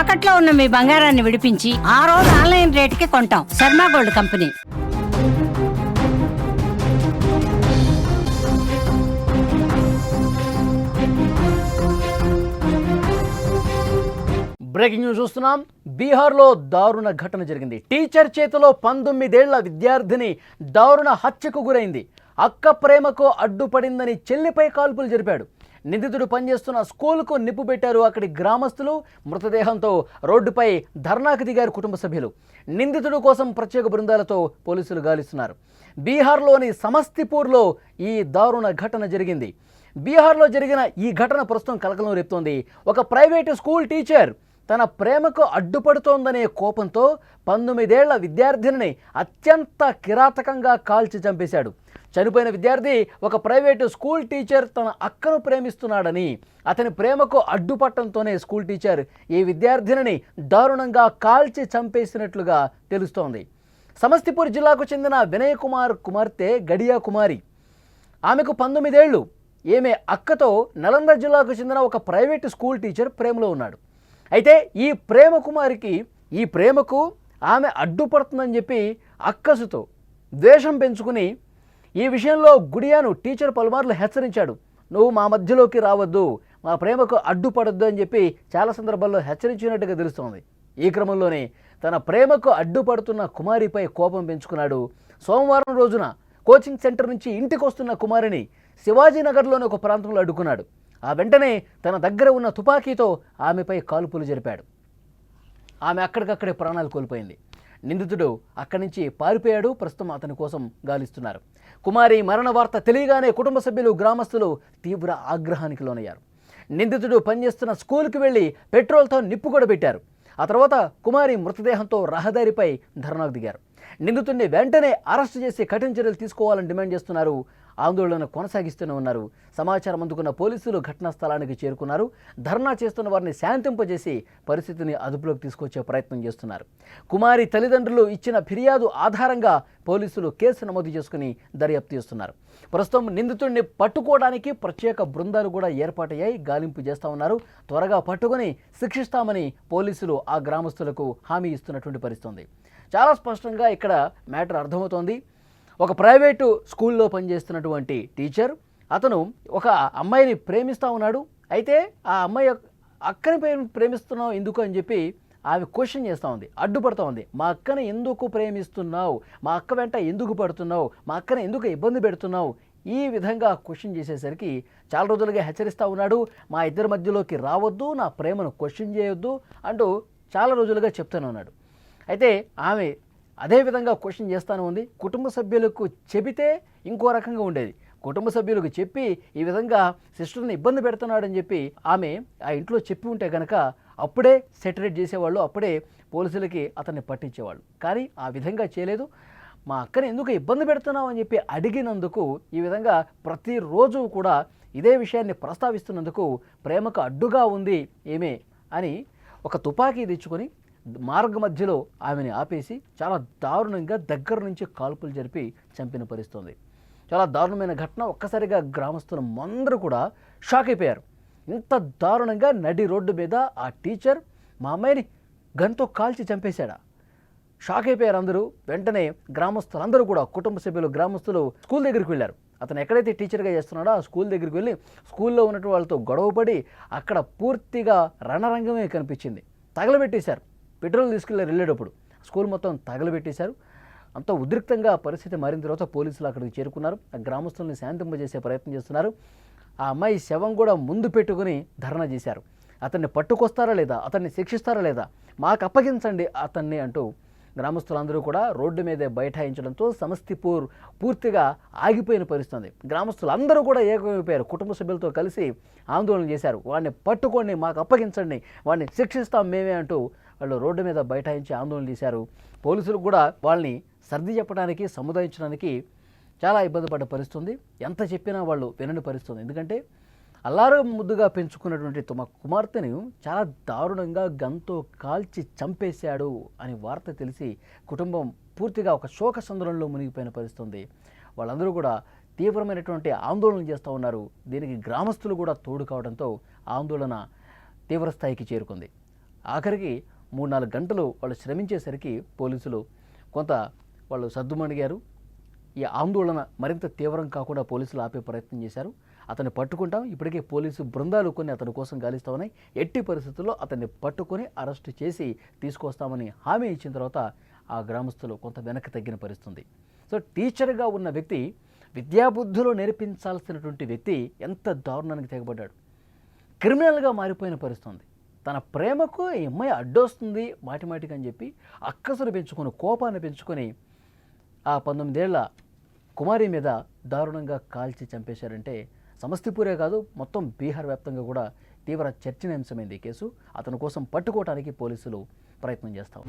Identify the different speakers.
Speaker 1: తాకట్లో ఉన్న మీ బంగారాన్ని విడిపించి ఆ రోజు ఆన్లైన్ రేటుకి కొంటాం. Sharma gold company.
Speaker 2: Breaking news చూస్తున్నాం. బీహార్లో దారుణ ఘటన జరిగింది. టీచర్ చేతిలో 19 ఏళ్ల విద్యార్థిని దారుణ హత్యకు గురైంది. అక్క ప్రేమకు అడ్డుపడిందని చెల్లిపై కాల్పులు జరిపాడు. నిందితుడు పనిచేస్తున్న స్కూల్కు నిప్పు పెట్టారు అక్కడి గ్రామస్తులు. మృతదేహంతో రోడ్డుపై ధర్నాకు దిగారు కుటుంబ సభ్యులు. నిందితుడు కోసం ప్రత్యేక బృందాలతో పోలీసులు గాలిస్తున్నారు. బీహార్లోని సమస్తిపూర్లో ఈ దారుణ ఘటన జరిగింది. బీహార్లో జరిగిన ఈ ఘటన ప్రస్తుతం కలకలం రేపుతోంది. ఒక ప్రైవేటు స్కూల్ టీచర్ తన ప్రేమకు అడ్డుపడుతోందనే కోపంతో 19 ఏళ్ల విద్యార్థినిని అత్యంత కిరాతకంగా కాల్చి చంపేశాడు. చనిపోయిన విద్యార్థి ఒక ప్రైవేటు స్కూల్ టీచర్ తన అక్కను ప్రేమిస్తున్నాడని, అతని ప్రేమకు అడ్డుపట్టడంతోనే స్కూల్ టీచర్ ఈ విద్యార్థినిని దారుణంగా కాల్చి చంపేసినట్లుగా తెలుస్తోంది. సమస్తిపూర్ జిల్లాకు చెందిన వినయ్ కుమార్ కుమార్తె గడియా కుమారి. ఆమెకు 19 ఏళ్ళు. ఈమె అక్కతో నలంద జిల్లాకు చెందిన ఒక ప్రైవేటు స్కూల్ టీచర్ ప్రేమలో ఉన్నాడు. అయితే ఈ ప్రేమకు ఆమె అడ్డుపడుతుందని చెప్పి అక్కసుతో ద్వేషం పెంచుకుని ఈ విషయంలో గుడియాను టీచర్ పలుమార్లు హెచ్చరించాడు. నువ్వు మా మధ్యలోకి రావద్దు, మా ప్రేమకు అడ్డుపడద్దు అని చెప్పి చాలా సందర్భాల్లో హెచ్చరించినట్టుగా తెలుస్తోంది. ఈ క్రమంలోనే తన ప్రేమకు అడ్డుపడుతున్న కుమారిపై కోపం పెంచుకున్నాడు. సోమవారం రోజున కోచింగ్ సెంటర్ నుంచి ఇంటికి వస్తున్న కుమారిని శివాజీనగర్లోని ఒక ప్రాంతంలో అడ్డుకున్నాడు. ఆ వెంటనే తన దగ్గర ఉన్న తుపాకీతో ఆమెపై కాల్పులు జరిపాడు. ఆమె అక్కడికక్కడే ప్రాణాలు కోల్పోయింది. నిందితుడు అక్కడి నుంచి పారిపోయాడు. ప్రస్తుతం అతని కోసం గాలిస్తున్నారు. కుమారి మరణ వార్త తెలియగానే కుటుంబ సభ్యులు, గ్రామస్తులు తీవ్ర ఆగ్రహానికి లోనయ్యారు. నిందితుడు పనిచేస్తున్న స్కూల్కి వెళ్ళి పెట్రోల్తో నిప్పు కూడా పెట్టారు. ఆ తర్వాత కుమారి మృతదేహంతో రహదారిపై ధర్నాకు దిగారు. నిందితుడిని వెంటనే అరెస్టు చేసి కఠిన చర్యలు తీసుకోవాలని డిమాండ్ చేస్తున్నారు. ఆందోళన కొనసాగిస్తూనే ఉన్నారు. సమాచారం అందుకున్న పోలీసులు ఘటనా స్థలానికి చేరుకున్నారు. ధర్నా చేస్తున్న వారిని శాంతింపజేసి పరిస్థితిని అదుపులోకి తీసుకొచ్చే ప్రయత్నం చేస్తున్నారు. కుమారి తల్లిదండ్రులు ఇచ్చిన ఫిర్యాదు ఆధారంగా పోలీసులు కేసు నమోదు చేసుకుని దర్యాప్తు చేస్తున్నారు. ప్రస్తుతం నిందితుడిని పట్టుకోవడానికి ప్రత్యేక బృందాలు కూడా ఏర్పాటయ్యాయి. గాలింపు చేస్తూ ఉన్నారు. త్వరగా పట్టుకొని శిక్షిస్తామని పోలీసులు ఆ గ్రామస్తులకు హామీ ఇస్తున్నటువంటి పరిస్థితి. చాలా స్పష్టంగా ఇక్కడ మ్యాటర్ అర్థమవుతోంది. ఒక ప్రైవేటు స్కూల్లో పనిచేస్తున్నటువంటి టీచర్, అతను ఒక అమ్మాయిని ప్రేమిస్తూ ఉన్నాడు. అయితే ఆ అమ్మాయి అక్కని ప్రేమిస్తున్నావు ఎందుకు అని చెప్పి ఆమె క్వశ్చన్ చేస్తూ ఉంది, అడ్డుపడుతూ ఉంది. మా అక్కని ఎందుకు ప్రేమిస్తున్నావు, మా అక్క వెంట ఎందుకు పడుతున్నావు, మా అక్కని ఎందుకు ఇబ్బంది పెడుతున్నావు, ఈ విధంగా క్వశ్చన్ చేసేసరికి చాలా రోజులుగా హెచ్చరిస్తూ ఉన్నాడు. మా ఇద్దరి మధ్యలోకి రావద్దు, నా ప్రేమను క్వశ్చన్ చేయొద్దు అంటూ చాలా రోజులుగా చెప్తూనే ఉన్నాడు. అయితే ఆమె అదేవిధంగా క్వశ్చన్ చేస్తూనే ఉంది. కుటుంబ సభ్యులకు చెబితే ఇంకో రకంగా ఉండేది. కుటుంబ సభ్యులకు చెప్పి ఈ విధంగా సిస్టర్ని ఇబ్బంది పెడుతున్నాడని చెప్పి ఆమె ఆ ఇంట్లో చెప్పి ఉంటే కనుక అప్పుడే సెటరేట్ చేసేవాళ్ళు, అప్పుడే పోలీసులకి అతన్ని పట్టించేవాళ్ళు. కానీ ఆ విధంగా చేయలేదు. మా అక్కని ఎందుకు ఇబ్బంది పెడుతున్నావు అని చెప్పి అడిగినందుకు ఈ విధంగా ప్రతిరోజు కూడా ఇదే విషయాన్ని ప్రస్తావిస్తున్నందుకు ప్రేమకు అడ్డుగా ఉంది ఏమే అని ఒక తుపాకీ తెచ్చుకొని మార్గ మధ్యలో ఆమెని ఆపేసి చాలా దారుణంగా దగ్గర నుంచి కాల్పులు జరిపి చంపిన పరిస్థితుంది. చాలా దారుణమైన ఘటన. ఒక్కసారిగా గ్రామస్తులు అందరూ కూడా షాక్ అయిపోయారు. ఇంత దారుణంగా నడి రోడ్డు మీద ఆ టీచర్ మా అమ్మాయిని గన్తో కాల్చి చంపేశాడా? షాక్ అయిపోయారు అందరూ. వెంటనే గ్రామస్తులందరూ కూడా, కుటుంబ సభ్యులు, గ్రామస్తులు స్కూల్ దగ్గరికి వెళ్ళారు. అతను ఎక్కడైతే టీచర్గా చేస్తున్నాడో ఆ స్కూల్ దగ్గరికి వెళ్ళి స్కూల్లో ఉన్నటువంటి వాళ్ళతో గొడవపడి అక్కడ పూర్తిగా రణరంగమే కనిపించింది. తగలబెట్టేశారు. పెట్రోల్ తీసుకెళ్ళారు వెళ్ళేటప్పుడు. స్కూల్ మొత్తం తగలబెట్టేశారు. అంత ఉద్రిక్తంగా పరిస్థితి మారిన తర్వాత పోలీసులు అక్కడికి చేరుకున్నారు. ఆ గ్రామస్తుల్ని శాంతింపజేసే ప్రయత్నం చేస్తున్నారు. ఆ అమ్మాయి శవం కూడా ముందు పెట్టుకుని ధర్నా చేశారు. అతన్ని పట్టుకొస్తారా లేదా, అతన్ని శిక్షిస్తారా లేదా, మాకు అప్పగించండి అతన్ని అంటూ గ్రామస్తులందరూ కూడా రోడ్డు మీదే బైఠాయించడంతో సమస్తిపూర్ పూర్తిగా ఆగిపోయిన పరిస్థితుంది. గ్రామస్తులందరూ కూడా ఏకమైపోయారు. కుటుంబ సభ్యులతో కలిసి ఆందోళన చేశారు. వాడిని పట్టుకొని మాకు అప్పగించండి, వాడిని శిక్షిస్తాం మేమే అంటూ వాళ్ళు రోడ్డు మీద బైఠాయించి ఆందోళన చేశారు. పోలీసులు కూడా వాళ్ళని సర్ది చెప్పడానికి, సముదాయించడానికి చాలా ఇబ్బంది పడ్డ పరిస్థితుంది. ఎంత చెప్పినా వాళ్ళు వినని పరిస్థితుంది. ఎందుకంటే అల్లారు ముద్దుగా పెంచుకున్నటువంటి తమ కుమార్తెను చాలా దారుణంగా గన్తో కాల్చి చంపేశాడు అని వార్త తెలిసి కుటుంబం పూర్తిగా ఒక శోక సంద్రంలో మునిగిపోయిన పరిస్థితుంది. వాళ్ళందరూ కూడా తీవ్రమైనటువంటి ఆందోళన చేస్తూ ఉన్నారు. దీనికి గ్రామస్తులు కూడా తోడు కావడంతో ఆందోళన తీవ్రస్థాయికి చేరుకుంది. ఆఖరికి 3-4 గంటలు వాళ్ళు శ్రమించేసరికి పోలీసులు కొంత వాళ్ళు సద్దుమణిగారు. ఈ ఆందోళన మరింత తీవ్రం కాకుండా పోలీసులు ఆపే ప్రయత్నం చేశారు. అతన్ని పట్టుకుంటాం, ఇప్పటికే పోలీసు బృందాలు కొన్ని అతని కోసం గాలిస్తూ ఉన్నాయి, ఎట్టి పరిస్థితుల్లో అతన్ని పట్టుకొని అరెస్టు చేసి తీసుకొస్తామని హామీ ఇచ్చిన తర్వాత ఆ గ్రామస్తులు కొంత వెనక్కి తగ్గిన పరిస్థితుంది. సో టీచర్గా ఉన్న వ్యక్తి, విద్యాబుద్ధులు నేర్పించాల్సినటువంటి వ్యక్తి ఎంత దారుణానికి తెగబడ్డాడు. క్రిమినల్గా మారిపోయిన పరిస్థితుంది. తన ప్రేమకు ఈ అమ్మాయి అడ్డొస్తుంది మాటిమాటికి అని చెప్పి అక్కసును పెంచుకొని, కోపాన్ని పెంచుకొని ఆ 19 ఏళ్ల కుమారి మీద దారుణంగా కాల్చి చంపేశారంటే సమస్తిపూరే కాదు, మొత్తం బీహార్ వ్యాప్తంగా కూడా తీవ్ర చర్చనీయాంశమైంది ఈ కేసు. అతని కోసం పట్టుకోవడానికి పోలీసులు ప్రయత్నం చేస్తారు.